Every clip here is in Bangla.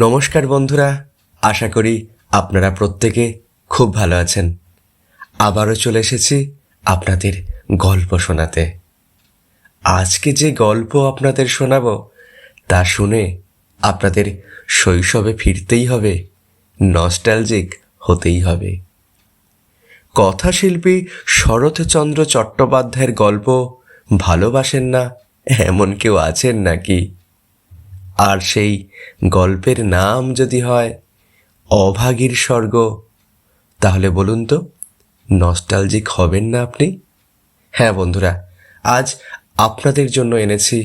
নমস্কার বন্ধুরা, আশা করি আপনারা প্রত্যেকে খুব ভালো আছেন। আবারও চলে এসেছি আপনাদের গল্প শোনাতে। আজকে যে গল্প আপনাদের শোনাবো তা শুনে আপনাদের শৈশবে ফিরতেই হবে, নস্টালজিক হতেই হবে। কথাশিল্পী শরৎচন্দ্র চট্টোপাধ্যায়ের গল্প ভালোবাসেন না এমন কেউ আছেন নাকি? আর সেই গল্পের নাম যদি হয় অভাগীর স্বর্গ, তাহলে বলুন তো নস্টালজিক হবেন না আপনি? হ্যাঁ বন্ধুরা, আজ আপনাদের জন্য এনেছি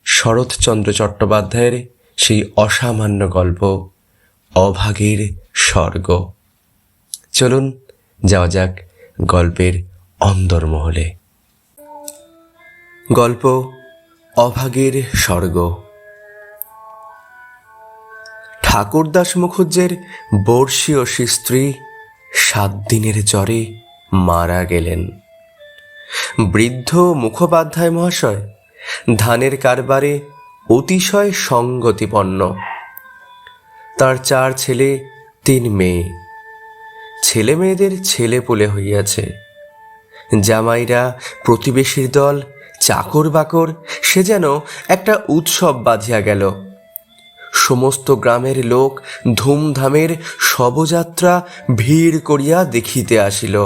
শরৎচন্দ্র চট্টোপাধ্যায়ের সেই অসামান্য গল্প অভাগীর স্বর্গ। চলুন যাওয়া যাক গল্পের অন্দরমহলে। গল্প অভাগীর স্বর্গ। ঠাকুরদাস মুখুজ্জের বর্ষীয়সী স্ত্রী 7 দিনের জ্বরে মারা গেলেন। বৃদ্ধ মুখোপাধ্যায় মহাশয় ধানের কারবারে অতিশয় সঙ্গতিপন্ন। তার 4 ছেলে 3 মেয়ে। ছেলে মেয়েদের ছেলেপুলে হইয়াছে। জামাইরা, প্রতিবেশীর দল, চাকর বাকর, সে যেন একটা উৎসব বাঁধিয়া গেল। সমস্ত গ্রামের লোক ধুমধামের শবযাত্রা ভিড় করিয়া দেখিতে আসিল।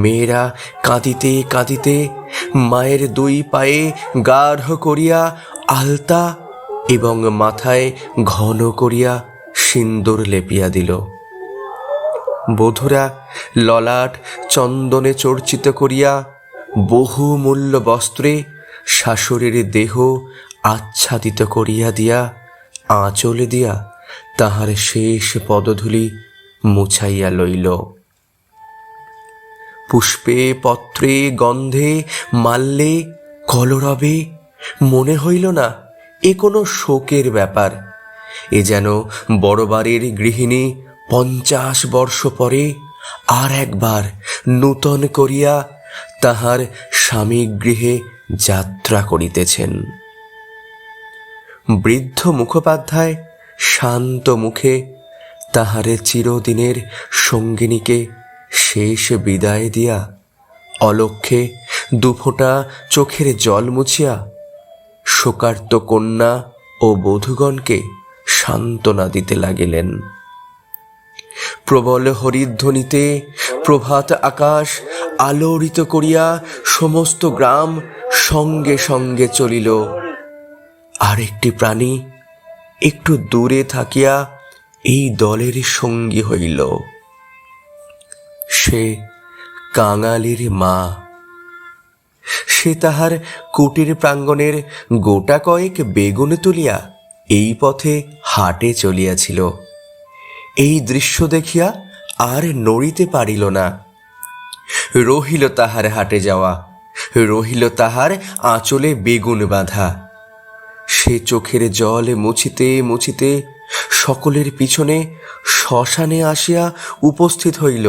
মেয়েরা কাঁদিতে কাঁদিতে মায়ের 2 পায়ে গাঢ় করিয়া আলতা এবং মাথায় ঘন করিয়া সিন্দুর লেপিয়া দিল। বধূরা ললাট চন্দনে চর্চিত করিয়া বহুমূল্য বস্ত্রে শাশুড়ির দেহ আচ্ছাদিত করিয়া দিয়া আঁচল দিয়া তাহার শেষ পদধূলি মুছাইয়া লইল। পুষ্পে পত্রে গন্ধে মাল্যে কলরবে মনে হইল না এ কোনো শোকের ব্যাপার। এ যেন বড় বাড়ির গৃহিণী 50 বর্ষ পরে আর একবার নূতন করিয়া তাহার স্বামী গৃহে যাত্রা করিতেছেন। বৃদ্ধ মুখোপাধ্যায় শান্ত মুখে তাহার চিরদিনের সঙ্গিনীকে শেষ বিদায় দিয়া অলক্ষ্যে 2 ফোঁটা চোখের জল মুছিয়া শোকার্ত কন্যা ও বধূগণকে সান্ত্বনা দিতে লাগিলেন। প্রবল হরিধ্বনিতে প্রভাত আকাশ আলোড়িত করিয়া সমস্ত গ্রাম সঙ্গে সঙ্গে চলিল। আরেকটি প্রাণী একটু দূরে থাকিয়া এই দলের সঙ্গী হইল। সে কাঙালির মা। সে তাহার কুটির প্রাঙ্গণের গোটা কয়েক বেগুন তুলিয়া এই পথে হাটে চলিয়াছিল। এই দৃশ্য দেখিয়া আর নড়িতে পারিল না। রহিল তাহার হাটে যাওয়া, রহিল তাহার আঁচলে বেগুন বাঁধা। সে চোখের জল মুছিতে মুছিতে সকলের পিছনে শ্মশানে আসিয়া উপস্থিত হইল।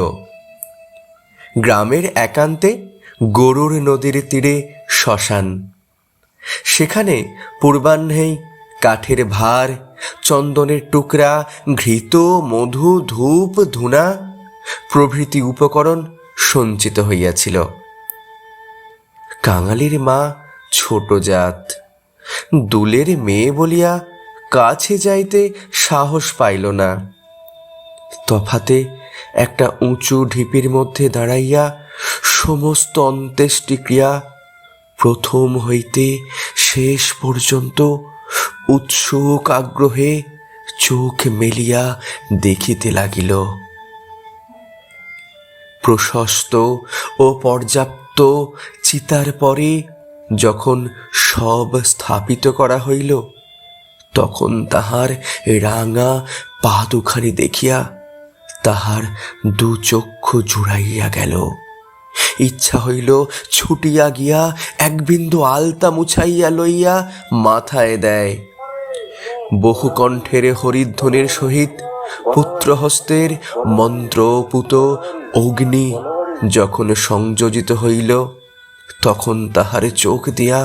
গ্রামের একান্তে গরুর নদীর তীরে শ্মশান। সেখানে পূর্বাহ্নেই কাঠের ভার, চন্দনের টুকরা, ঘৃত, মধু, ধূপ, ধূনা প্রভৃতি উপকরণ সঞ্চিত হইয়াছিল। কাঙালির মা ছোট জাত, দুলের মেয়ে বলিয়া কাছে যাইতে সাহস পাইল না। তফাতে একটা উঁচু ঢিপির মধ্যে দাঁড়াইয়া সমস্ত অন্ত্যেষ্টিক্রিয়া প্রথম হইতে শেষ পর্যন্ত উৎসুক আগ্রহে চোখ মেলিয়া দেখিতে লাগিল। প্রশস্ত ও পর্যাপ্ত চিতার পরে যখন সব স্থাপিত করা হইল, তখন তাহার রাঙা পা দুখানি দেখিয়া তাহার 2 চক্ষু জুড়াইয়া গেল। ইচ্ছা হইল ছুটিয়া গিয়া 1 বিন্দু আলতা মুছাইয়া লইয়া মাথায় দেয়। বহু কণ্ঠের হরিধ্বনির সহিত পুত্রহস্তের মন্ত্রপুত অগ্নি যখন সংযোজিত হইল, তখন তাহার চোখ দিয়া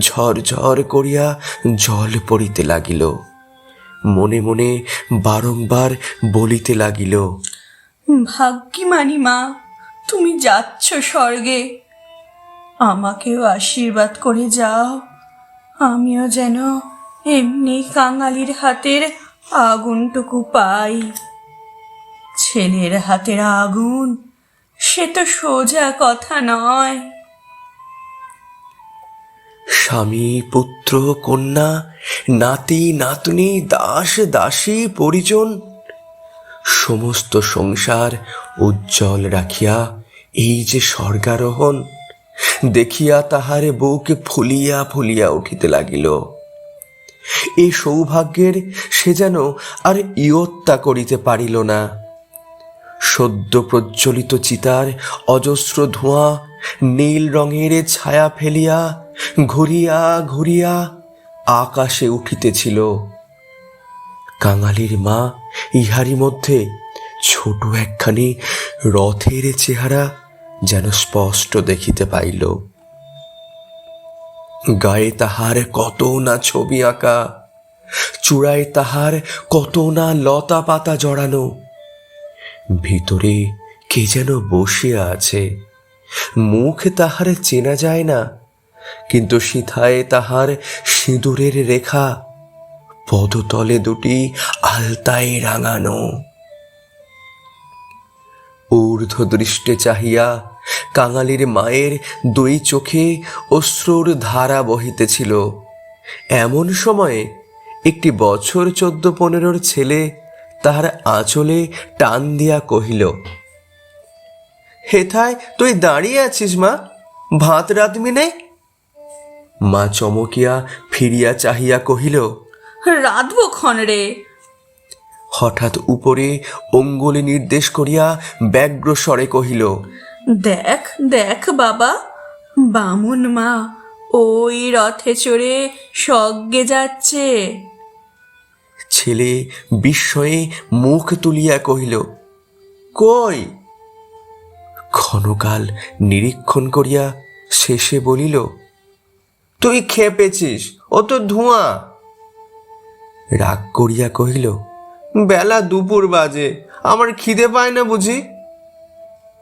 ঝরঝর করিয়া জল পড়িতে লাগিল। মনে মনে বারংবার বলিতে লাগিল, ভাগ্যিমানী মা, তুমি যাচ্ছ স্বর্গে, আমাকেও আশীর্বাদ করে যাও, আমিও যেন এমনি কাঙালির হাতের আগুনটুকু পাই। ছেলের হাতের আগুন, সে তো সোজা কথা নয়। স্বামী, পুত্র, কন্যা, নাতি নাতনি, দাস দাসী, পরিজন, সমস্ত সংসার উজ্জ্বল রাখিয়া এই যে স্বর্গারোহণ দেখিয়া তাহার বুক ফুলিয়া ফুলিয়া উঠিতে লাগিল। এই সৌভাগ্যের সে যেন আর ইয়ত্তা করিতে পারিল না। সদ্য প্রজ্বলিত চিতার অজস্র ধোঁয়া নীল রঙের ছায়া ফেলিয়া ঘুরিয়া ঘুরিয়া আকাশে উঠিতেছিল। কাঙালির মা ইহারি মধ্যে ছোট একখানি রথের চেহারা যেন স্পষ্ট দেখিতে পাইল। গায়ে তাহার কত না ছবি আঁকা, চূড়ায় তাহার কত না লতা পাতা জড়ানো, ভিতরে কে যেন বসিয়া আছে। মুখ তাহার চেনা যায় না, কিন্তু সিথায় তাহার সিঁদুরের রেখা, পদতলে দুটি আলতায় রাঙানো। ঊর্ধ্ব দৃষ্টে চাহিয়া কাঙালির মায়ের দুই চোখে অশ্রুর ধারা বহিতেছিল। এমন সময়ে একটি বছর 14-15 ছেলে তাহার আঁচলে টান দিয়া কহিল, হেথায় তুই দাঁড়িয়ে আছিস মা, ভাত রাঁধবি নে? মা চমকিয়া ফিরিয়া চাহিয়া কহিল, রাঁধবো ক্ষণ রে। হঠাৎ উপরে অঙ্গুলি নির্দেশ করিয়া ব্যগ্র স্বরে কহিল, দেখ দেখ বাবা, বামুন মা ওই রথে চড়ে স্বর্গে যাচ্ছে। ছেলে বিস্ময়ে মুখ তুলিয়া কহিল, কই? ক্ষণকাল নিরীক্ষণ করিয়া শেষে বলিল, তুই খেপেছিস, ও তো ধোঁয়া। রাগ করিয়া কহিল, বেলা দুপুর বাজে, আমার খিদে পায় না বুঝি?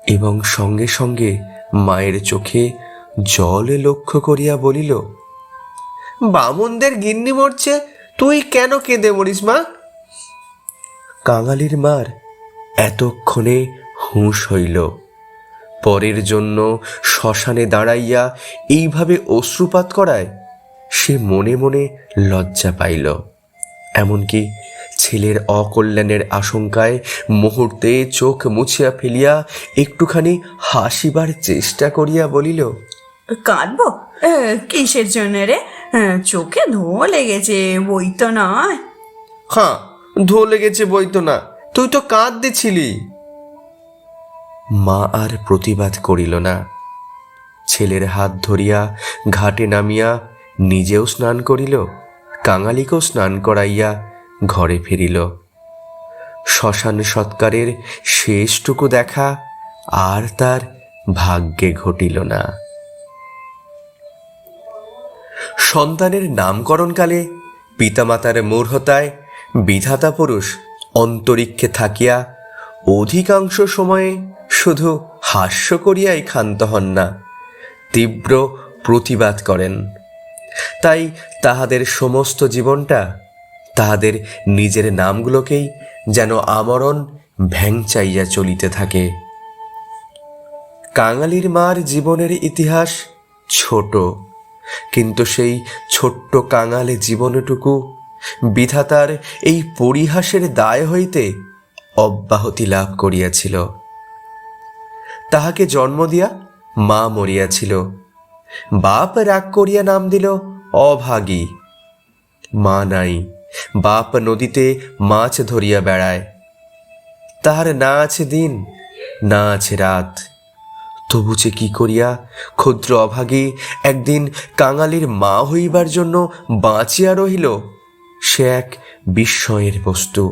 এবং সঙ্গে সঙ্গে মায়ের চোখে জল লক্ষ্য করিয়া বলিল, বামুনদের গিন্নি মরছে, তুই কেন কেঁদে মরিস মা? কাঙালির মার এতক্ষণে হুঁশ হইল। পরের জন্য শ্মশানে দাঁড়াইয়া এইভাবে অশ্রুপাত করায় সে মনে মনে লজ্জা পাইল। এমনকি ছেলের অকল্যাণের আশঙ্কায় মুহূর্তে চোখ মুছিয়া ফেলিয়া একটুখানি হাসিবার চেষ্টা করিয়া বলিল, কাঁদবো? কিসের জন্য রে? চোখে ধোঁয়া লেগেছে, বই তো নয়। হ্যাঁ, ধো লেগেছে বই তো না, তুই তো কাঁদতেছিলি। মা আর প্রতিবাদ করিল না। ছেলের হাত ধরিয়া ঘাটে নামিয়া নিজেও স্নান করিল, কাঙালিকেও স্নান করাইয়া ঘরে ফিরিল। শ্মশান সৎকারের শেষটুকু দেখা আর তার ভাগ্যে ঘটিল না। সন্তানের নামকরণকালে পিতামাতার মূঢ়তায় বিধাতা পুরুষ অন্তরিক্ষে থাকিয়া অধিকাংশ সময়ে শুধু হাস্য করিয়াই ক্ষান্ত হন না, তীব্র প্রতিবাদ করেন। তাই তাহাদের সমস্ত জীবনটা তাহাদের নিজের নামগুলোকেই যেন আমরণ ভ্যাংচাইয়া চলিতে থাকে। কাঙালির মার জীবনের ইতিহাস ছোট, কিন্তু সেই ছোট্ট কাঙালে জীবনটুকু বিধাতার এই পরিহাসের দায় হইতে অব্যাহতি লাভ করিয়াছিল। তাহাকে জন্ম দিয়া মা মরিয়াছিল, বাপ রাগ করিয়া নাম দিল অভাগী। মা নাই, বাপ নদীতে মাছ ধরিয়া বেড়ায়। তাহার না আছে দিন, না আছে রাত। তবু যে কি করিয়া ক্ষুদ্র অভাগী একদিন কাঙালির মা হইবার জন্য বাঁচিয়া রহিল, সে এক বিস্ময়ের বস্তু।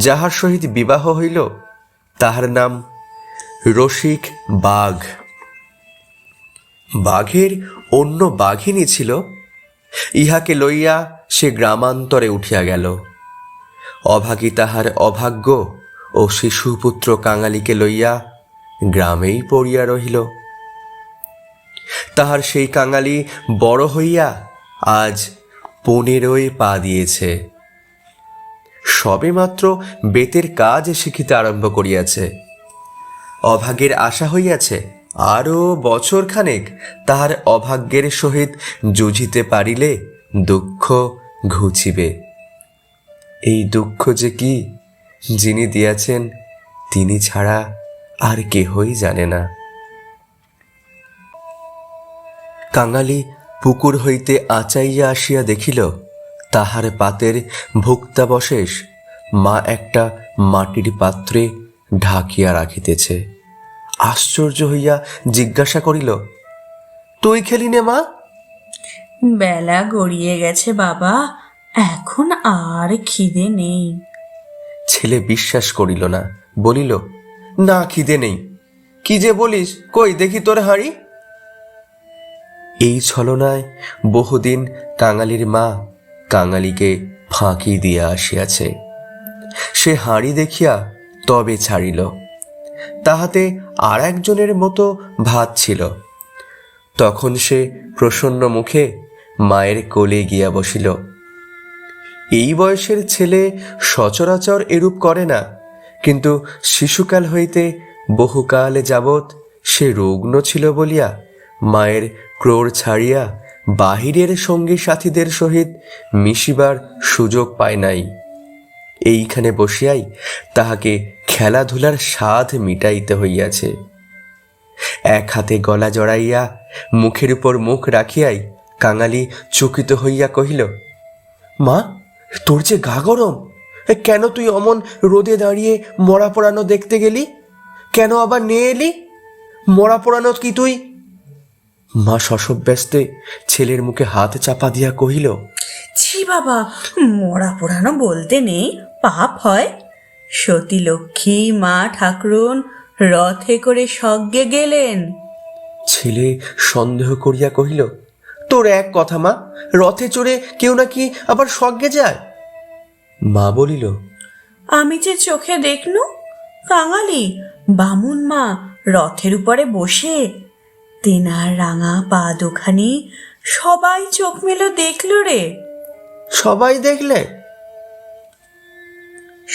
যাহার সহিত বিবাহ হইল তাহার নাম রসিক বাঘ। বাঘের অন্য বাঘিনী ছিল, ইহাকে লইয়া সে সে গ্রামান্তরে উঠিয়া গেল। অভাগী তাহার অভাগ্য ও শিশুপুত্র কাঙালিকে লইয়া গ্রামেই পড়িয়া রহিল। তাহার সেই কাঙালি বড় হইয়া আজ 15 পা দিয়েছে। সবেমাত্র বেতের কাজ শিখিতে আরম্ভ করিয়াছে। অভাগের আশা হইয়াছে আরও বছরখানেক তাহার অভাগ্যের সহিত যুঝিতে পারিলে দুঃখ ঘুচিবে। এই দুঃখ যে কি, যিনি দিয়াছেন তিনি ছাড়া আর কেহই জানে না। কাঙালি পুকুর হইতে আচাইয়া আসিয়া দেখিল তাহার পাতের ভুক্তাবশেষ মা একটা মাটির পাত্রে ঢাকিয়া রাখিতেছে। আশ্চর্য হইয়া জিজ্ঞাসা করিল, তুই খেলি নে মা? বেলা গড়িয়ে গেছে বাবা, এখন আর খিদে নেই। ছেলে বিশ্বাস করিল না, বলিল, না খিদে নেই। কি যে বলিস, কই দেখি তোর হাঁড়ি। এই ছলনায় বহুদিন কাঙালির মা কাঙালিকে ফাঁকি দিয়া আসিয়াছে। সে হাঁড়ি দেখিয়া তবে ছাড়িল। তাহাতে আর একজনের মতো ভাত ছিল। তখন সে প্রসন্ন মুখে মায়ের কোলে গিয়া বসিল। এই বয়সের ছেলে সচরাচর এরূপ করে না, কিন্তু শিশুকাল হইতে বহুকাল যাবৎ সে রুগ্ন ছিল বলিয়া মায়ের ক্রোড় ছাড়িয়া বাহিরের সঙ্গী সাথীদের সহিত মিশিবার সুযোগ পায় নাই। এইখানে বসিয়াই তাহাকে খেলাধুলার স্বাদ মিটাইতে হইয়াছে। এক হাতে গলা জড়াইয়া মুখের উপর মুখ রাখিয়াই কাঙালি চকিত হইয়া কহিল, মা, তোর যে গা গরম, কেন তুই অমন রোদে দাঁড়িয়ে মরা পোড়ানো দেখতে গেলি? কেন আবার নিয়ে এলি? মরা পোড়ানো কি তুই? মা শশব্যস্তে ছেলের মুখে হাত চাপা দিয়া কহিল, ছি বাবা, মরা পোড়ানো বলতে নেই, পাপ হয়। সতী লক্ষ্মী মা ঠাকুরন রথে করে স্বর্গে গেলেন। ছেলে সন্দেহ করিয়া কহিল, তোর এক কথা মা, রথে চড়ে কেউ নাকি আবার স্বর্গে যায়? মা বলিল, আমি যে চোখে দেখনু, কাঙালি বামুন মা রথের উপরে বসে তেনার রাঙা পা দুখানি সবাই চোখ মেলো দেখলো রে। সবাই দেখলে?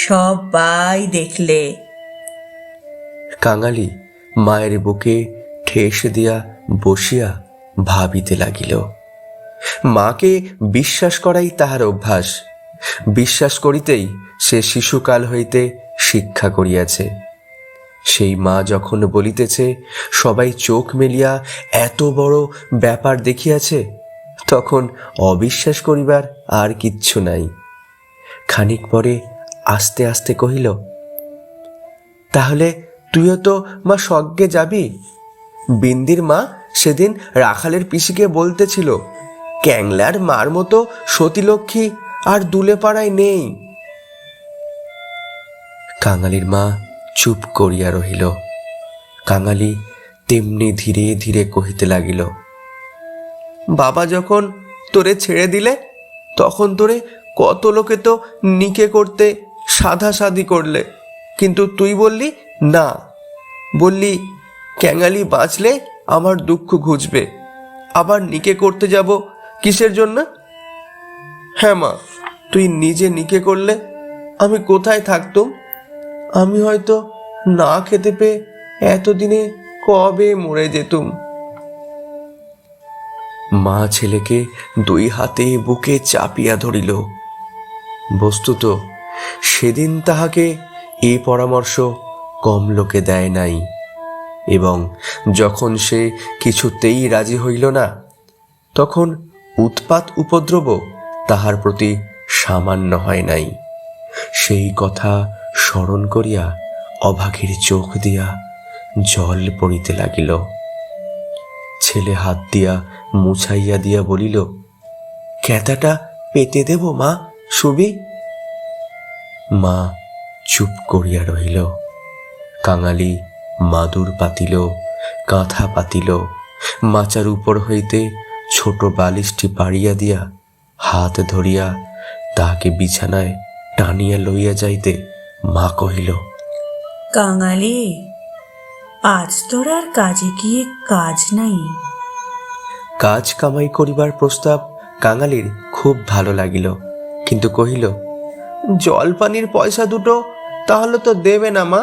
সবাই দেখলে। কাঙালি মায়ের বুকে ঠেস দিয়া বসিয়া ভাবিতে লাগিল। মাকে বিশ্বাস করাই তাহার অভ্যাস। বিশ্বাস করিতেই সে শিশুকাল হইতে শিক্ষা করিয়াছে। সেই মা যখন বলিতেছে সবাই চোখ মেলিয়া এত বড় ব্যাপার দেখিয়াছে, তখন অবিশ্বাস করিবার আর কিচ্ছু নাই। খানিক পরে আস্তে আস্তে কহিল, তাহলে তুইও তো মা স্বর্গে যাবি? বিন্দির মা সেদিন রাখালের পিসিকে বলতেছিল, ক্যাংলার মার মতো সতীলক্ষ্মী আর দুলে পাড়ায় নেই। কাঙালির মা চুপ করিয়া রহিল। কাঙালি তেমনি ধীরে ধীরে কহিতে লাগিল, বাবা যখন তোরে ছেড়ে দিলে, তখন তোরে কত লোকে তো নিকে করতে সাধাসাধি করলে, কিন্তু তুই বললি না। বললি ক্যাঙালি বাঁচলে আমার দুঃখ ঘুচবে। আবার নিকে করতে যাব কিসের জন্য? হ্যাঁ মা, তুই নিজে নিকে করলে আমি কোথায় থাকতুম? আমি হয়তো না খেতে পেয়ে এতদিনে কবে মরে যেতুম। মা ছেলেকে দুই হাতে বুকে চাপিয়া ধরিল। বস্তুত সেদিন তাহাকে এ পরামর্শ কম লোকে দেয় নাই, এবং যখন সে কিছুতেই রাজি হইল না, তখন উৎপাত উপদ্রব তাহার প্রতি সামান্য হয় নাই। সেই কথা স্মরণ করিয়া অভাগীর চোখ দিয়া জল পড়িতে লাগিল। ছেলে হাত দিয়া মুছাইয়া দিয়া বলিল, ক্যাতাটা পেতে দেব মা, শুবি? মা চুপ করিয়া রহিল। কাঙালি মাদুর পাতিল, কাঁথা পাতিল, মাচার উপর হইতে ছোট বালিশটি পাড়িয়া দিয়া হাত ধরিয়া তাহাকে বিছানায় টানিয়া লইয়া যাইতে মা কহিল, কাঙালি, আজ তোর আর কাজে গিয়ে কাজ নাই? কাজ কামাই করিবার প্রস্তাব কাঙালির খুব ভালো লাগিল, কিন্তু কহিল, জল পানির পয়সা দুটো তাহলে তো দেবে না মা?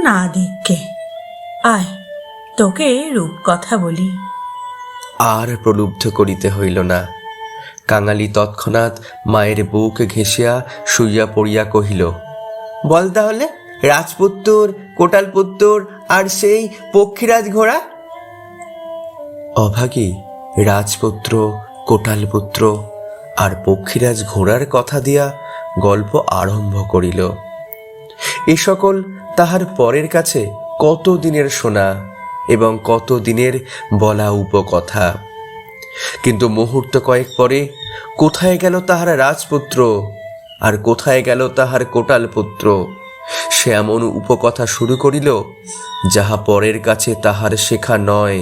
না দিককে, আয় তোকে রূপকথা বলি। আর প্রলুব্ধ করিতে হইল না। কাঙালি তৎক্ষণাৎ মায়ের বুক ঘেঁষিয়া শুইয়া পড়িয়া কহিল, বল তাহলে, রাজপুত্তর, কোটালপুত্তর আর সেই পক্ষীরাজ ঘোড়া? অভাগী রাজপুত্র, কোটালপুত্র আর পক্ষীরাজ ঘোড়ার কথা দিয়া গল্প আরম্ভ করিল। এ সকল তাহার পরের কাছে কত দিনের শোনা এবং কত দিনের বলা উপকথা। কিন্তু মুহূর্ত কয়েক পরে কোথায় গেল তাহার রাজপুত্র আর কোথায় গেল তাহার কোটালপুত্র? সে এমন উপকথা শুরু করিল যাহা পরের কাছে তাহার শেখা নয়,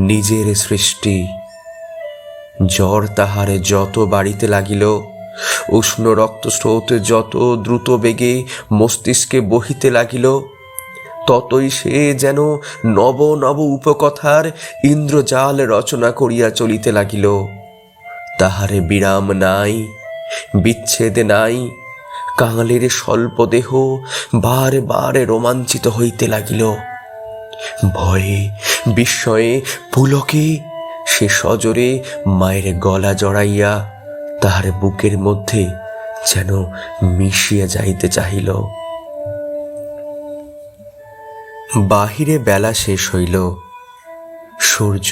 নিজের সৃষ্টি। জ্বর তাহার যত বাড়িতে লাগিল, উষ্ণ রক্তস্রোত যত দ্রুত বেগে মস্তিষ্কে বহিতে লাগিল, ততই সে যেন নব নব উপকথার ইন্দ্রজাল রচনা করিয়া চলিতে লাগিল। তাহারে বিরাম নাই, বিচ্ছেদ নাই। কাঙালির স্বল্প দেহ বারে বারে রোমাঞ্চিত হইতে লাগিল। ভয়ে, বিস্ময়ে, পুলকে সে সজোরে মায়ের গলা জড়াইয়া তাহার বুকের মধ্যে যেন মিশিয়া যাইতে চাহিল। বাহিরে বেলা শেষ হইল, সূর্য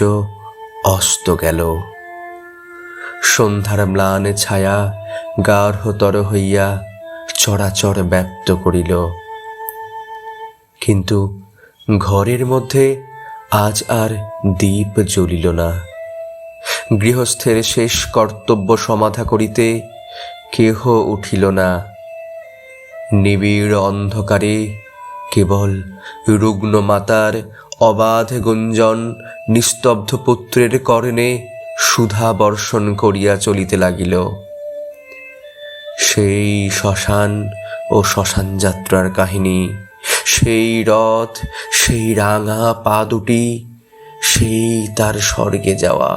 অস্ত গেল। সন্ধ্যার ম্লান ছায়া গাঢ়তর হইয়া চরাচর ব্যপ্ত করিল। কিন্তু ঘরের মধ্যে আজ আর দীপ জ্বলিল না। গৃহস্থের শেষ কর্তব্য সমাধা করিতে কেহ উঠিল না। নিবিড় অন্ধকারে কেবল রুগ্ন মাতার অবাধ গুঞ্জন নিস্তব্ধ পুত্রের কর্ণে সুধা বর্ষণ করিয়া চলিতে লাগিল। সেই শ্মশান ও শ্মশান যাত্রার কাহিনী, সেই রথ, সেই রাঙা পা দুটি, সেই তার স্বর্গে যাওয়া।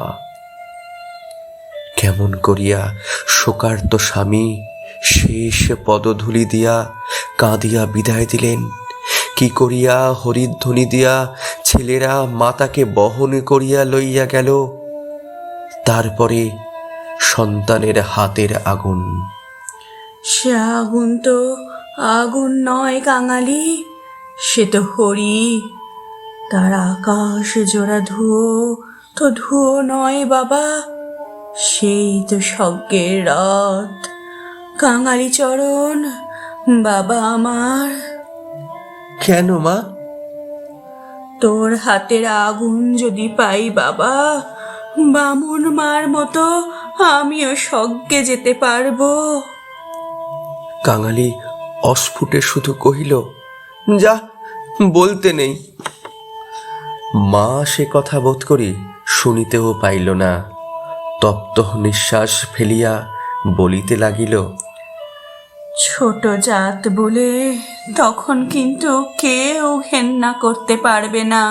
কেমন করিয়া শোকার্ত স্বামী শেষ পদধূলি দিয়া কাঁদিয়া বিদায় দিলেন, কি করিয়া হরিধ্বনি দিয়া ছেলেরা মাতাকে বহন করিয়া লইয়া গেল। তারপরে সন্তানের হাতের আগুন। সে আগুন তো আগুন নয় কাঙালি, সে তো হরি। তার আকাশ জোড়া ধুয়ো তো ধুয়ো নয় বাবা, সেই তো স্বর্গের রথ। কাঙালি চরণ বাবা আমার। কেন মা? তোর হাতের আগুন যদি পাই বাবা, বামুন মার মতো আমিও স্বর্গে যেতে পারবো। কাঙালি অস্ফুটে শুধু কহিল, যা, বলতে নেই। মা সে কথা বোধ করি শুনিতেও পাইল না। তপ্ত নিঃশ্বাস ফেলিয়া বলিতে লাগিল, ছোট জাত বলে তখন কিন্তু কেউ ঘেন্না করতে পারবে না।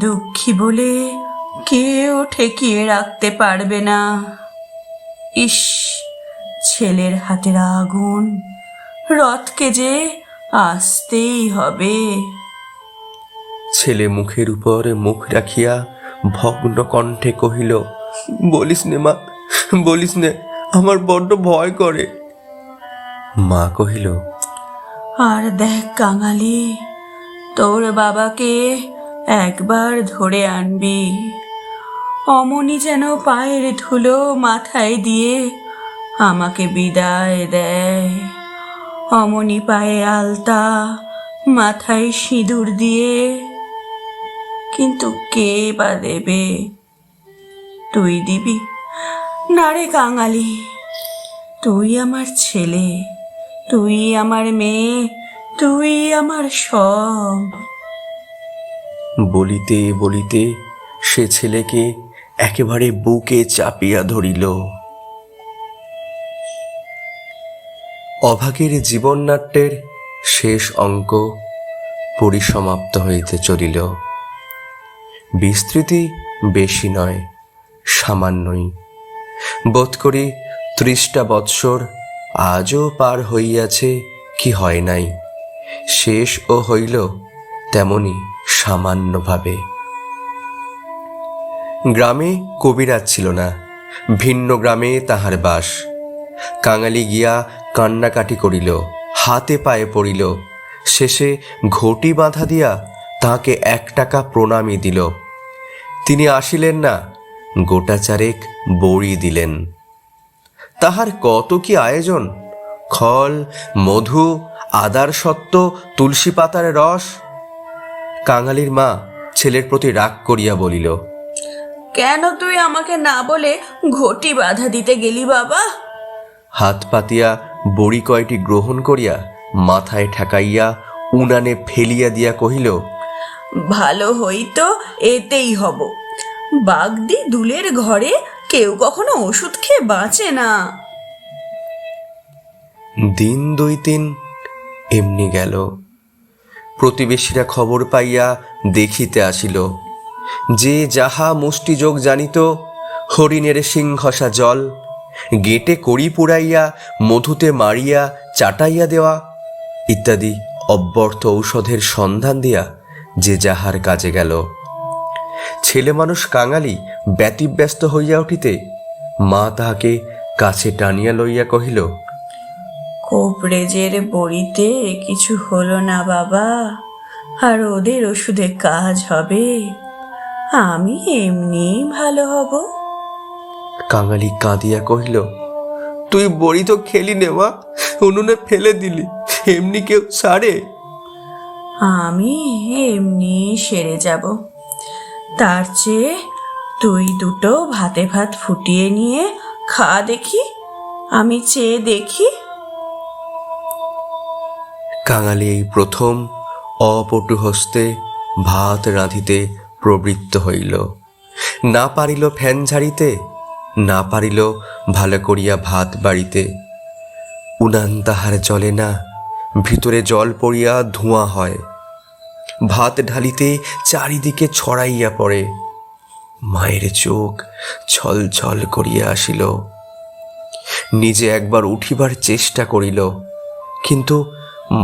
দুঃখী বলে কেউ ঠেকিয়ে রাখতে পারবে না। ইস, ছেলের হাতের আগুন, রথকে যে আসতেই হবে। ছেলে মুখের উপর মুখ রাখিয়া ভগ্ন কণ্ঠে কহিল, বলিস নে মা, বলিস নে, আমার বড্ড ভয় করে। মা কহিল, আর দেখ কাঙালি, তোর বাবাকে একবার ধরে আনবি। অমনি যেন পায়ের ধুলো মাথায় দিয়ে আমাকে বিদায় দেয়। অমনি পায়ে আলতা, মাথায় সিঁদুর দিয়ে। কিন্তু কে বা দেবে? তুই দিবি না রে কাঙালি? তুই আমার ছেলে, তুই আমার মেয়ে, তুই আমার সব। বলিতে বলিতে সে ছেলেকে একেবারে বুকে চাপিয়া ধরিল। অভাগীর জীবননাট্যের শেষ অঙ্ক পরিসমাপ্ত হইতে চলিল। বিস্তৃতি বেশি নয়, সামান্যই। বোধ করি 30টা বৎসর আজও পার হইয়াছে কি হয় নাই, শেষ ও হইল তেমনি সামান্যভাবে। গ্রামে কবিরাজ ছিল না, ভিন্ন গ্রামে তাহার বাস। কাঙালি গিয়া কান্নাকাটি করিল, হাতে পায়ে পড়িল, শেষে ঘটি বাঁধা দিয়া তাহাকে 1 টাকা প্রণামী দিল। তিনি আসিলেন না, গোটা চারেক বড়ি দিলেন। তাহার কত কি আয়োজন! খল, মধু, আদার সত্ত্ব, তুলসী পাতার রস। কাঙালির মা ছেলের প্রতি রাগ করিয়া বলিল, কেন তুই আমাকে না বলে ঘটি বাধা দিতে গেলি বাবা? হাত পাতিয়া বড়ি কয়টি গ্রহণ করিয়া মাথায় ঠেকাইয়া উনানে ফেলিয়া দিয়া কহিল, ভালো হইতো এতেই হব। বাগদি দুলের ঘরে কেউ কখনো ওষুধ খেয়ে বাঁচে না। দিন 2-3 এমনি গেল। প্রতিবেশীরা খবর পাইয়া দেখিতে আসিল। যে যাহা মুষ্টিযোগ জানিত, হরিণের সিংহসা জল, গেটে কড়ি পুড়াইয়া মধুতে মারিয়া চাটাইয়া দেওয়া ইত্যাদি অব্যর্থ ঔষধের সন্ধান দিয়া যে যাহার কাজে গেল। ছেলে মানুষ কাঙালি ব্যতিব্যস্ত হইয়া উঠিতে মা তাহাকে কাছে টানিয়া লইয়া কহিল, কোপরেজের বড়িতে কিছু হলো না বাবা, আর ওদের ওষুধে কাজ হবে। আমি এমনি ভালো হব। কাঙালি কাঁদিয়া কহিল, তুই বড়ি তো খেলি নে মা, উনুনে ফেলে দিলি, এমনি কেউ ছাড়ে? আমি এমনি সেরে যাব। তার চেয়ে তুই দুটো ভাতে ভাত ফুটিয়ে নিয়ে খা দেখি, আমি চেয়ে দেখি। কাঙালি এই প্রথম অপটু হস্তে ভাত রাঁধিতে প্রবৃত্ত হইল। না পারিল ফ্যান ঝাড়িতে, না পারিল ভালো করিয়া ভাত বাড়িতে। উনান তাহার জ্বলে না, ভিতরে জল পড়িয়া ধোঁয়া হয়। ভাত ঢালিতে চারিদিকে ছড়াইয়া পড়ে। মায়ের চোখ ছল ছল করিয়া আসিল। নিজে একবার উঠিবার চেষ্টা করিল, কিন্তু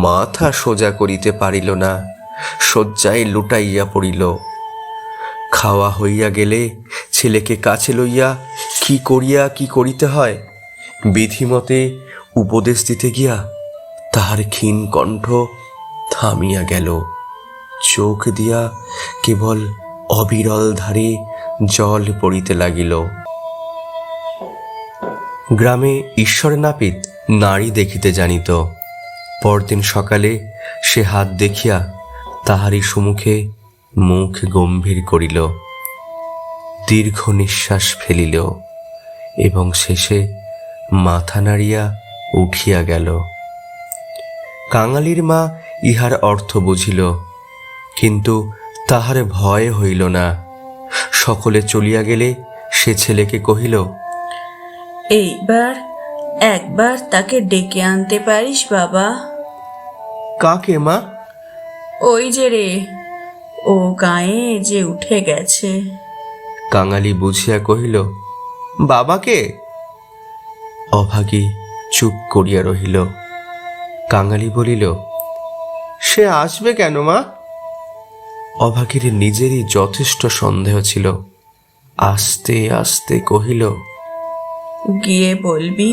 মাথা সোজা করিতে পারিল না, শয্যায় লুটাইয়া পড়িল। খাওয়া হইয়া গেলে ছেলেকে কাছে লইয়া কি করিয়া কি করিতে হয় বিধিমতে উপদেশ দিতে গিয়া তাহার ক্ষীণ কণ্ঠ থামিয়া গেল। চোখ দিয়া কেবল অবিরল ধারে জল পড়িতে লাগিল। গ্রামে ঈশ্বর নাপিত নারী দেখিতে জানিত। পরদিন সকালে সে হাত দেখিয়া তাহারই সম্মুখে মুখ গম্ভীর করিল, দীর্ঘ নিঃশ্বাস ফেলিল এবং শেষে মাথা নাড়িয়া উঠিয়া গেল। কাঙালির মা ইহার অর্থ বুঝিল, কিন্তু তাহার ভয় হইল না। সকলে চলিয়া গেলে সে ছেলেকে কহিল, এইবার একবার তাকে ডেকে আনতে পারিস বাবা? কাকে মা? ওই যে রে, ও গায়ে যে উঠে গেছে। কাঙালি বুঝিয়া কহিল, বাবাকে? অভাগী চুপ করিয়া রহিল। কাঙালি বলিল, সে আসবে কেন মা? অভাগীর নিজেরই যথেষ্ট সন্দেহ ছিল। আস্তে আস্তে কহিল, গিয়ে বলবি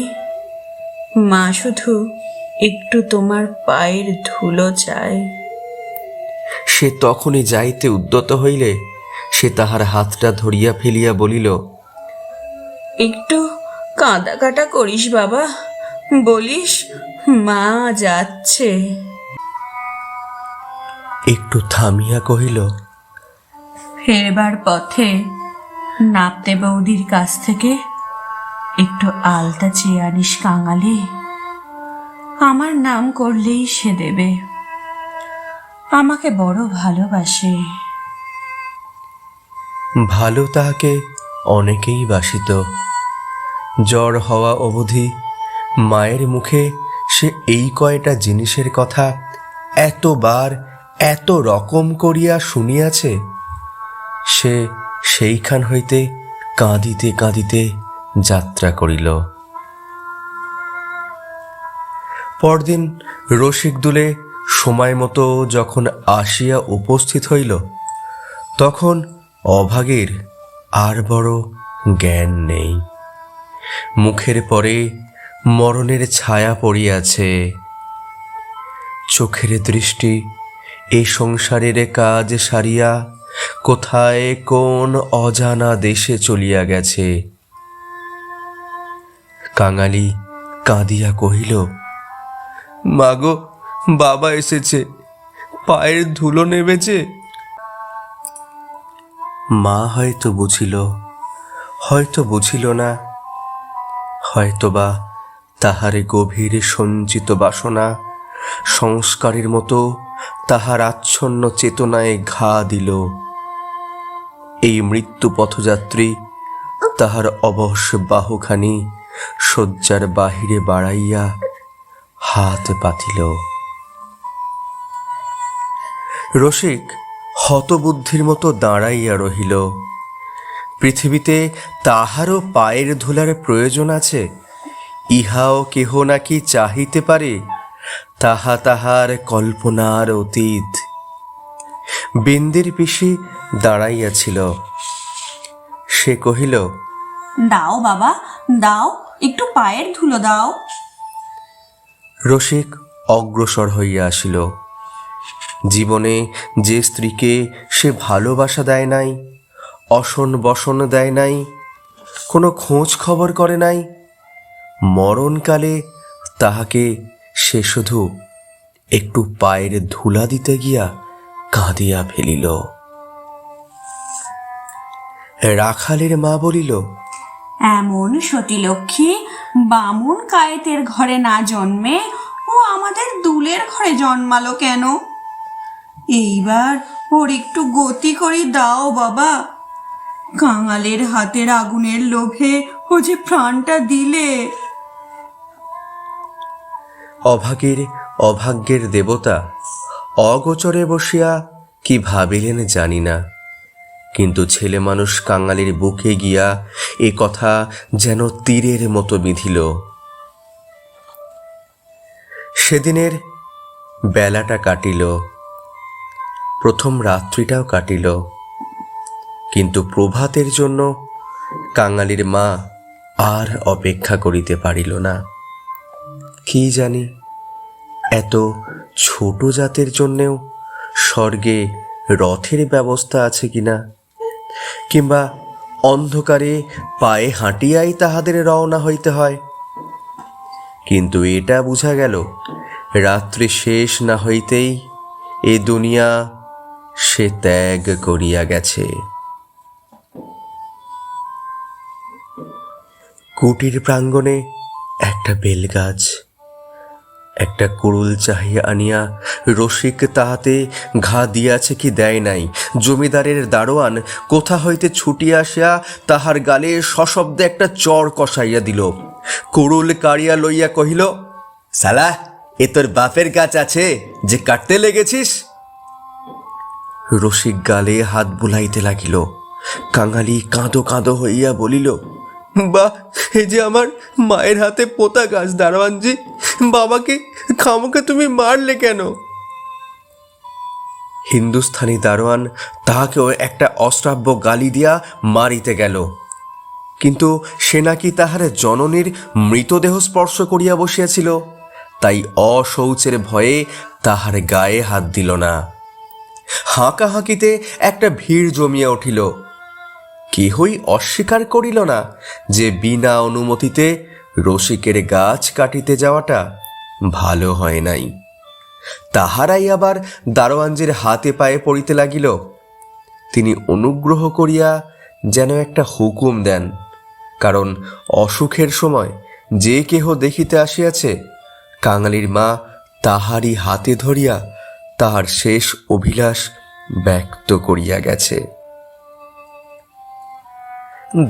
মা শুধু একটু তোমার পায়ের ধুলো চায়। সে তখনই যাইতে উদ্যত হইলে সে তাহার হাতটা ধরিয়া ফেলিয়া বলিল, একটু কাঁদা কাটা করিস বাবা, বলিস মা যাচ্ছে। একটু থামিয়া কহিল, ফেরবার পথে নাপতে বৌদির কাছ থেকে একটু আলতা চেয়ে আনিস কাঙালি, আমার নাম করলেই সে দেবে। আমাকে বড় ভালোবাসে। ভালো তাহাকে অনেকেই বাসিত। জ্বর হওয়া অবধি মায়ের মুখে সে এই কয়টা জিনিসের কথা এতবার এত রকম করিয়া শুনিয়াছে, সে সেইখান হইতে কাঁদিতে কাঁদিতে যাত্রা করিল। পরদিন রসিকদুলে সময় মতো যখন আসিয়া উপস্থিত হইল, তখন অভাগীর আর বড় জ্ঞান নেই। মুখের পরে মরণের ছায়া পড়িয়াছে। চোখের দৃষ্টি এ সংসারের কাজ সারিয়া কোথায় কোন অজানা দেশে চলিয়া গেছে। কাঙালি কাঁদিয়া কহিল, মাগো, বাবা এসেছে, পায়ের ধুলো নেমেছে। মা হয়তো বুঝিল, হয়তো বুঝিল না, হয়তোবা তাহার গভীর সঞ্চিত বাসনা সংস্কারের মতো তাহার আচ্ছন্ন চেতনায় ঘা দিল। এই মৃত্যু পথযাত্রী তাহার অবশ বাহুখানি শয্যার বাহিরে বাড়াইয়া হাত পাতিল। রসিক হতবুদ্ধির মতো দাঁড়াইয়া রহিল। পৃথিবীতে তাহারও পায়ের ধুলার প্রয়োজন আছে, ইহাও কেহ নাকি চাহিতে পারে, তাহা তাহার কল্পনার অতীত। বিন্দির পিসি দাঁড়াইয়াছিল। সে কহিল, দাও বাবা, দাও, একটু পায়ের ধুলো দাও। রসিক অগ্রসর হইয়া আসিল। জীবনে যে স্ত্রীকে সে ভালোবাসা দেয় নাই, অসন বসন দেয় নাই, কোনো খোঁজ খবর করে নাই, মরণকালে তাহাকে সে শুধু একটু পায়ের ধুলা দিতে গিয়া কাঁদিয়া ফেলিল। রাখালের মা বলিল, এমন সতীলক্ষ্মী বামুন কায়েতের ঘরে না জন্মে ও আমাদের দুলের ঘরে জন্মালো কেন? এইবার ওর একটু গতি করে দাও বাবা। কাঙালের হাতের আগুনের লোভে ও যে প্রাণটা দিলে। অভাগীর অভাগ্যের দেবতা অগোচরে বসিয়া কি ভাবিলেন জানি না, কিন্তু ছেলে মানুষ কাঙালির বুকে গিয়া এ কথা যেন তীরের মতো বিঁধিল। সেদিনের বেলাটা কাটিল, প্রথম রাত্রিটাও কাটিল, কিন্তু প্রভাতের জন্য কাঙালির মা আর অপেক্ষা করিতে পারিল না। কি জানি, এত ছোট জাতের জন্যেও স্বর্গে রথের ব্যবস্থা আছে কিনা, কিংবা অন্ধকারে পায়ে হাঁটিয়াই তাহাদের রওনা হইতে হয়। কিন্তু এটা বুঝা গেল, রাত্রি শেষ না হইতেই এ দুনিয়া সে ত্যাগ করিয়া গেছে। কুটির প্রাঙ্গণে একটা বেলগাছ। একটা কুড়ুল চাহিয়া আনিয়া রসিক তাহাতে ঘা দিয়াছে কি দেয় নাই, জমিদারের দারোয়ান কোথা হইতে ছুটিয়া আসিয়া তাহার গালে সশব্দে একটা চর কষাইয়া দিল। কুড়ুল কাড়িয়া লইয়া কহিল, সালা, এ তোর বাপের গাছ আছে যে কাটতে লেগেছিস? রসিক গালে হাত বুলাইতে লাগিল। কাঙালি কাঁদো কাঁদো হইয়া বলিল, বা, এ যে আমার মায়ের হাতে পোতা গাছ দারোয়ানজি, বাবাকে খামোকে তুমি মারলে কেন? হিন্দুস্থানি দারোয়ান তাহাকেও একটা অশ্রাব্য গালি দিয়া মারিতে গেল, কিন্তু সে নাকি তাহার জননীর মৃতদেহ স্পর্শ করিয়া বসিয়াছিল, তাই অশৌচের ভয়ে তাহার গায়ে হাত দিল না। হাঁকাহাঁকিতে একটা ভিড় জমিয়া উঠিল। কেহই অস্বীকার করিল না যে বিনা অনুমতিতে রসিকের গাছ কাটিতে যাওয়াটা ভালো হয় নাই। তাহারাই আবার দারোয়ানজির হাতে পায়ে পড়িতে লাগিল। তিনি অনুগ্রহ করিয়া যেন একটা হুকুম দেন, কারণ অসুখের সময় যে কেহ দেখিতে আসিয়াছে, কাঙালির মা তাহারই হাতে ধরিয়া তাহার শেষ অভিলাষ ব্যক্ত করিয়া গেছে।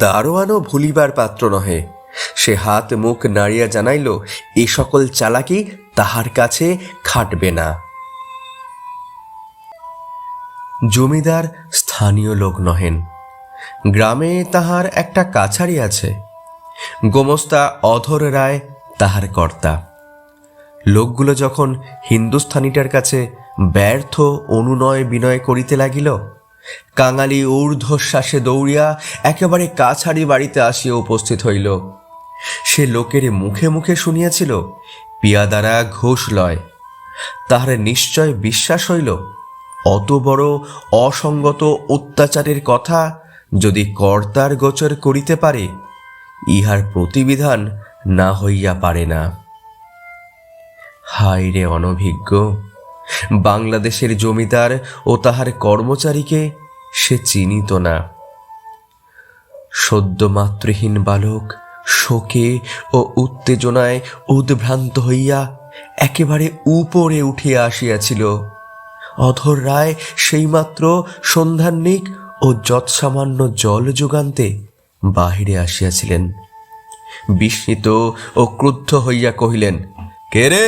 দারোয়ানও ভুলিবার পাত্র নহে। সে হাত মুখ নাড়িয়া জানাইল এ সকল চালাকি তাহার কাছে খাটবে না। জমিদার স্থানীয় লোক নহেন। গ্রামে তাহার একটা কাছারি আছে। গোমস্তা অধর রায় তাহার কর্তা। লোকগুলো যখন হিন্দুস্থানিটার কাছে ব্যর্থ অনুনয় বিনয় করিতে লাগিল, কাঙালি ঊর্ধ্বশ্বাসে দৌড়িয়া একেবারে কাছারি বাড়িতে আসিয়া উপস্থিত হইল। সে লোকের মুখে মুখে শুনিয়াছিল পিয়াদারা ঘোষ লয়। তাহার নিশ্চয় বিশ্বাস হইল অত বড় অসঙ্গত অত্যাচারের কথা যদি কর্তার গোচর করিতে পারে, ইহার প্রতিবিধান না হইয়া পারে না। হায় রে অনভিজ্ঞ! বাংলাদেশের জমিদার ও তাহার কর্মচারীকে সে চিনিত না। সদ্য মাতৃহীন বালক শোকে ও উত্তেজনায় উদ্ভ্রান্ত হইয়া একেবারে উপরে উঠিয়া আসিয়াছিল। অধর রায় সেইমাত্র সন্ধ্যাহ্নিক ও যৎসামান্য জল যোগান্তে বাহিরে আসিয়াছিলেন। বিস্মিত ও ক্রুদ্ধ হইয়া কহিলেন, কে রে?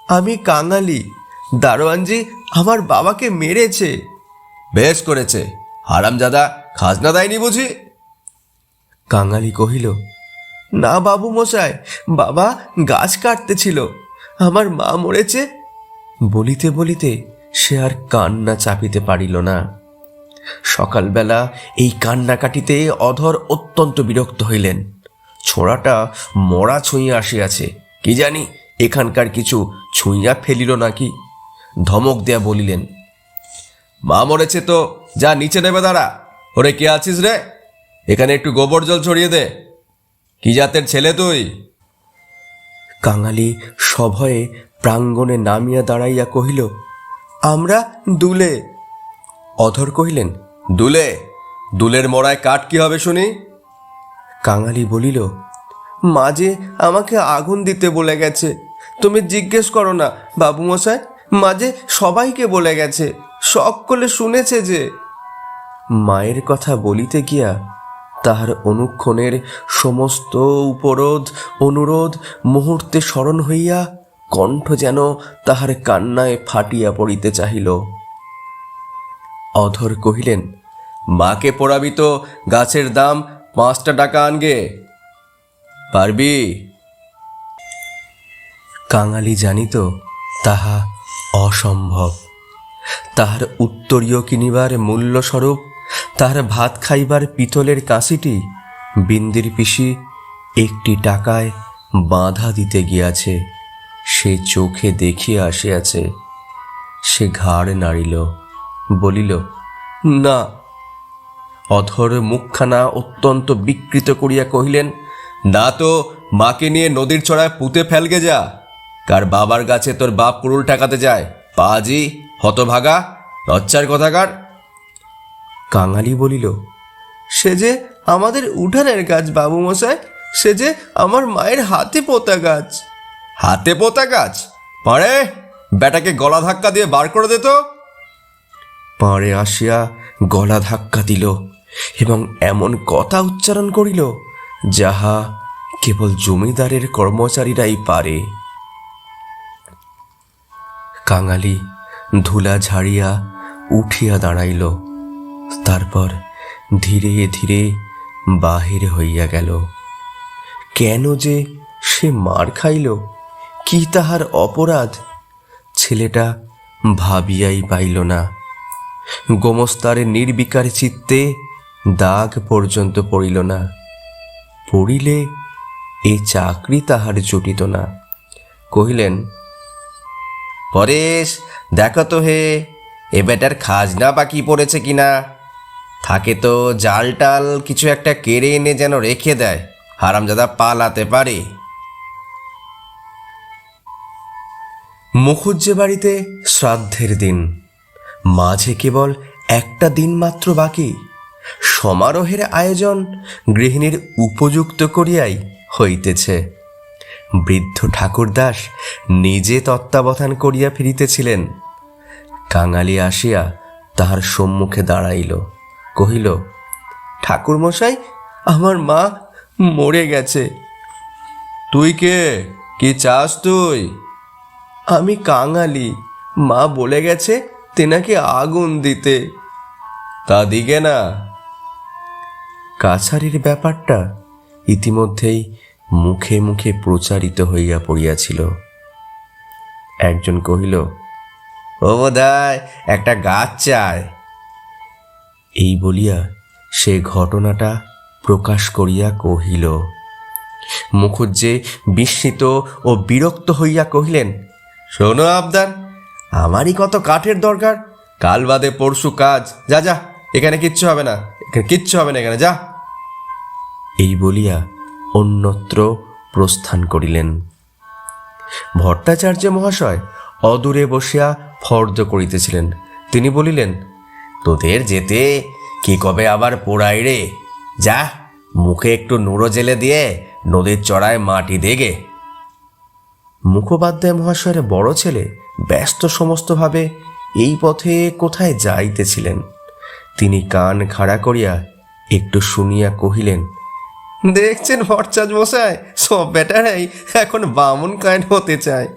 আমি কাঙালি। দারোয়ানজি আমার বাবাকে মেরেছে। বেশ করেছে, হারামজাদা খাজনা দেয়নি বুঝি? কাঙালি কহিল, না বাবু মশাই, বাবা গাছ কাটতেছিল, আমার মা মরেছে। বলিতে বলিতে সে আর কান্না চাপিতে পারিল না। সকালবেলা এই কান্নাকাটিতে অধর অত্যন্ত বিরক্ত হইলেন। ছোড়াটা মরা ছুঁইয়া আসিয়াছে, কি জানি এখানকার কিছু ছুঁইয়া ফেলিল নাকি। ধমক দেয়া বলিলেন, মা মরেছে তো যা নিচে নেবে দাঁড়া। ওরে কে আছিস রে? এখানে একটু গোবর জল ছড়িয়ে দে। কি জাতের ছেলে তুই? কাঙালি সভয়ে প্রাঙ্গণে নামিয়া দাঁড়াইয়া কহিল, আমরা দুলে। অধর কহিলেন, দুলে? দুলের মরায় কাঠ কি হবে শুনি? কাঙালি বলিল, মাঝে আমাকে আগুন দিতে বলে গেছে। তুমি জিজ্ঞেস করো না বাবু মশাই, মাঝে সবাইকে বলে গেছে, সকলে শুনেছে যে। মায়ের কথা বলিতে গিয়া তাহার অনুক্ষণের সমস্ত উপরোধ অনুরোধ মুহূর্তে স্মরণ হইয়া কণ্ঠ যেন তাহার কান্নায় ফাটিয়া পড়িতে চাহিল। অধর কহিলেন, মাকে পড়াবি তো গাছের দাম 5 টাকা আনগে। পারবি? কাঙালি জানিত তাহা অসম্ভব। তাহার উত্তরীয় কিনিবার মূল্যস্বরূপ তাহার ভাত খাইবার পিতলের কাঁসিটি বিন্দির পিসি 1 টাকায় বাঁধা দিতে গিয়াছে, সে চোখে দেখিয়া আসিয়াছে। সে ঘাড় নাড়িল, বলিল, না। অধর মুখখানা অত্যন্ত বিকৃত করিয়া কহিলেন, না তো মাকে নিয়ে নদীর চড়ায় পুঁতে ফেলগে যা। কার বাবার গাছে তোর বাপ কুড়ুল ঠেকাতে যায়? পাজি হতভাগা লজ্জার কথাকার। কাঙালি বলিল, সে যে আমাদের উঠানের গাছ বাবু মশাই, সে যে আমার মায়ের হাতে পোতা গাছ। হাতে পোতা গাছ? পারে বেটাকে গলা ধাক্কা দিয়ে বার করে দে তো। পাড়ে আসিয়া গলা ধাক্কা দিল এবং এমন কথা উচ্চারণ করিল যাহা কেবল জমিদারের কর্মচারীরাই পারে। কাঙালি ধুলা ঝাড়িয়া উঠিয়া দাঁড়াইল, তারপর ধীরে ধীরে বাহির হইয়া গেল। কেন যে সে মার খাইল, কি তাহার অপরাধ, ছেলেটা ভাবিয়াই পাইল না। গোমস্তার নির্বিকার চিত্তে দাগ পর্যন্ত পড়িল না। পড়িলে এ চাকরি তাহার জুটিত না। কহিলেন, পরেশ দেখো তো হে, এ বেটার খাজনা বাকি পড়েছে কিনা। থাকে তো জাল টাল কিছু একটা কেড়ে এনে যেন রেখে দেয়, হারামজাদা পালাতে পারে। মুখুজ্জে বাড়িতে শ্রাদ্ধের দিন, মাঝে কেবল একটা দিন মাত্র বাকি। সমারোহের আয়োজন গৃহিণীর উপযুক্ত করিয়াই হইতেছে। বৃদ্ধ ঠাকুরদাস নিজে তত্ত্বাবধান করিয়া ফিরিতেছিলেন। কাঙালি আসিয়া তাহার সম্মুখে দাঁড়াইল, কহিল, ঠাকুরমশাই, আমার মা মরে গেছে। তুই কে? কি চাস তুই? আমি কাঙালি, মা বলে গেছে তেনাকে আগুন দিতে। তা দিগে না। কাছারির ব্যাপারটা ইতিমধ্যেই মুখে মুখে প্রচারিত হইয়া পড়িয়াছিল। একজন কহিল, ও বোধহয় একটা গাছ চায়। এই বলিয়া সে ঘটনাটা প্রকাশ করিয়া কহিল। মুখুজ্জে বিস্মিত ও বিরক্ত হইয়া কহিলেন, শোনো আবদার, আমারই কত কাঠের দরকার, কাল বাদে পরশু কাজ, যা যা, এখানে কিচ্ছু হবে না, এখানে কিচ্ছু হবে না, এখানে যা। এই বলিয়া অন্যত্র প্রস্থান করিলেন। ভট্টাচার্য মহাশয় অদূরে বসিয়া ফর্দ করিতেছিলেন। তিনি বলিলেন, তোদের যেতে কি কবে আবার পোড়াই রে, যা মুখে একটু নুড়ো জেলে দিয়ে নদীর চড়ায় মাটি দেগে। মুখোপাধ্যায় মহাশয়ের বড় ছেলে ব্যস্ত সমস্তভাবে এই পথে কোথায় যাইতেছিলেন। তিনি কান খাড়া করিয়া একটু শুনিয়া কহিলেন, দেখছেন ভট্টাচার্য মশাই, সব বেটারাই এখন বামুন কায়ন হতে চায়।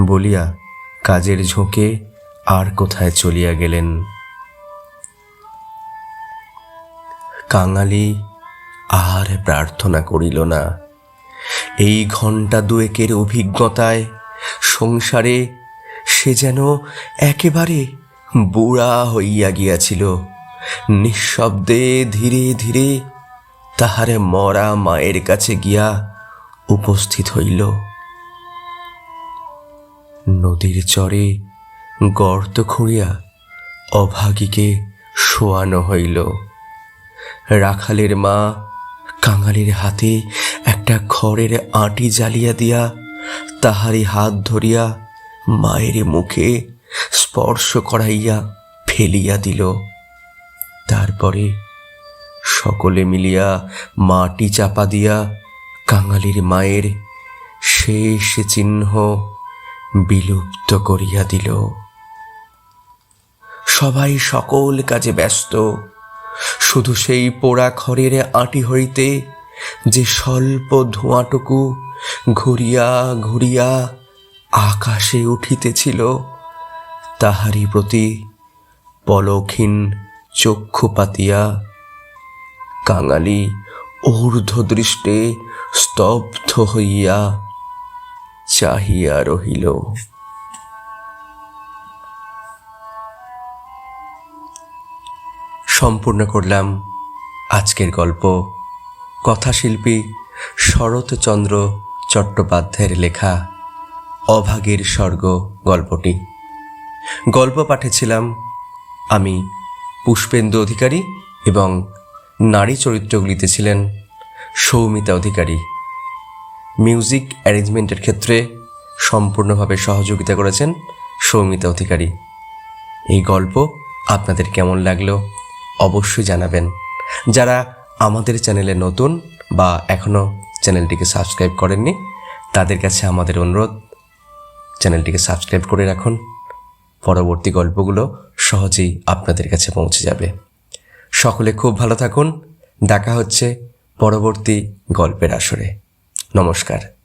বলিয়া কাজের ঝোঁকে আর কোথায় চলিয়া গেলেন। কাঙালি আর প্রার্থনা করিল না। এই ঘণ্টা দুয়েকের অভিজ্ঞতায় সংসারে সে যেন একেবারে বুড়া হইয়া গিয়াছিল। নিঃশব্দে ধীরে ধীরে তাহার মরা মায়ের কাছে গিয়া উপস্থিত হইল। নদীর চরে গর্ত খুঁড়িয়া অভাগীকে শোয়ানো হইল। রাখালের মা কাঙালির হাতে একটা খড়ের আঁটি জ্বালিয়া দিয়া তাহারই হাত ধরিয়া মায়ের মুখে স্পর্শ করাইয়া ফেলিয়া দিল। তারপরে সকলে মিলিয়া মাটি চাপা দিয়া কাঙালির মায়ের শেষ চিহ্ন বিলুপ্ত করিয়া দিল। সবাই সকল কাজে ব্যস্ত। শুধু সেই পোড়া খড়ের আঁটি হইতে যে স্বল্প ধোঁয়াটুকু ঘুরিয়া ঘুরিয়া আকাশে উঠিতেছিল, তাহারই প্রতি পলকহীন চক্ষু পাতিয়া কাঙালি ঊর্ধ্বদৃষ্টে স্তব্ধ হইয়া চাহিয়া রহিল। সম্পূর্ণ করলাম আজকের গল্প। কথাশিল্পী শরৎচন্দ্র চট্টোপাধ্যায়ের লেখা অভাগীর স্বর্গ গল্পটি। গল্প পাঠেছিলাম আমি পুষ্পেন্দু অধিকারী এবং নারী চরিত্রগুলিতে ছিলেন সৌমিতা অধিকারী। মিউজিক অ্যারেঞ্জমেন্টের ক্ষেত্রে সম্পূর্ণভাবে সহযোগিতা করেছেন সৌমিতা অধিকারী। এই গল্প আপনাদের কেমন লাগলো অবশ্যই জানাবেন। যারা আমাদের চ্যানেলে নতুন বা এখনও চ্যানেলটিকে সাবস্ক্রাইব করেননি, তাদের কাছে আমাদের অনুরোধ, চ্যানেলটিকে সাবস্ক্রাইব করে রাখুন। পরবর্তী গল্পগুলো সহজেই আপনাদের কাছে পৌঁছে যাবে। সকলে খুব ভালো থাকুন। দেখা হচ্ছে পরবর্তী গল্পের আসরে। নমস্কার।